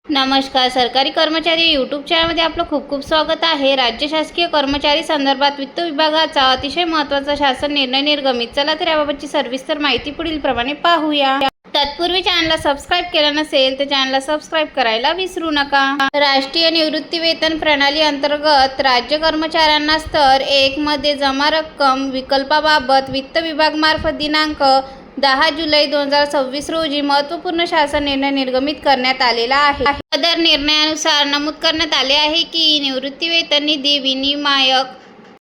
नमस्कार. सरकारी कर्मचारी यूट्यूब चॅनलमध्ये आपलं खूप खूप स्वागत आहे. राज्य शासकीय कर्मचारी संदर्भात वित्त विभागाचा अतिशय महत्त्वाचा शासन निर्णय निर्गमित. चला तर याबाबतची सविस्तर माहिती पुढील प्रमाणे पाहूया. तत्पूर्वी चॅनलला सबस्क्राईब केलं नसेल तर चॅनलला सबस्क्राईब करायला विसरू नका. राष्ट्रीय निवृत्तीवेतन प्रणाली अंतर्गत राज्य कर्मचाऱ्यांना स्तर 1 मध्ये जमा रक्कम विकल्पाबाबत वित्त विभागामार्फत दिनांक 10 जुलै 2026 रोजी महत्त्वपूर्ण शासन निर्णय निर्गमित करण्यात आलेला आहे. सदर निर्णयानुसार नमूद करण्यात आले आहे की निवृत्तीवेतन निधी विनियामक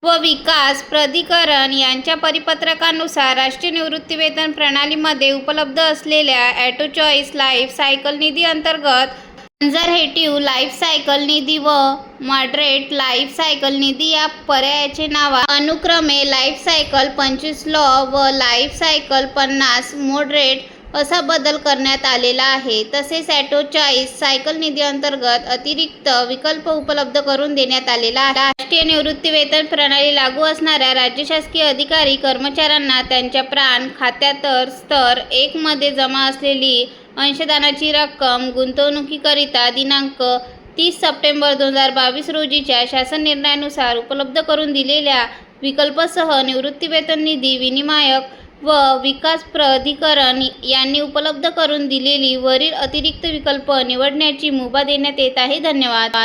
व विकास प्राधिकरण यांच्या परिपत्रकानुसार राष्ट्रीय निवृत्तीवेतन प्रणालीमध्ये उपलब्ध असलेल्या ऑटो चॉईस लाईफ सायकल निधी अंतर्गत कन्झर्व्हेटिव्ह लाईफ सायकल निधी व मॉडरेट लाईफ सायकल निधी या पर्यायाचे नाव अनुक्रमे लाईफ सायकल 25 लॉ व लाईफ सायकल 50 मॉडरेट असा बदल करण्यात आलेला आहे. तसेच ऑटो चॉईस सायकल निधी अंतर्गत अतिरिक्त विकल्प उपलब्ध करून देण्यात आलेला आहे. राष्ट्रीय निवृत्तीवेतन प्रणाली लागू असणाऱ्या राज्य शासकीय अधिकारी कर्मचाऱ्यांना त्यांच्या प्राण खात्यात स्तर 1 मध्ये जमा असलेली अंशदानाची रक्कम गुंतवणुकीकरिता दिनांक 30 सप्टेंबर 2022 रोजीच्या शासन निर्णयानुसार उपलब्ध करून दिलेल्या विकल्पासह निवृत्तीवेतन निधी विनियामक व विकास प्राधिकरण यांनी उपलब्ध करून दिलेली वरील अतिरिक्त विकल्प निवडण्याची मुभा देण्यात येत आहे. धन्यवाद.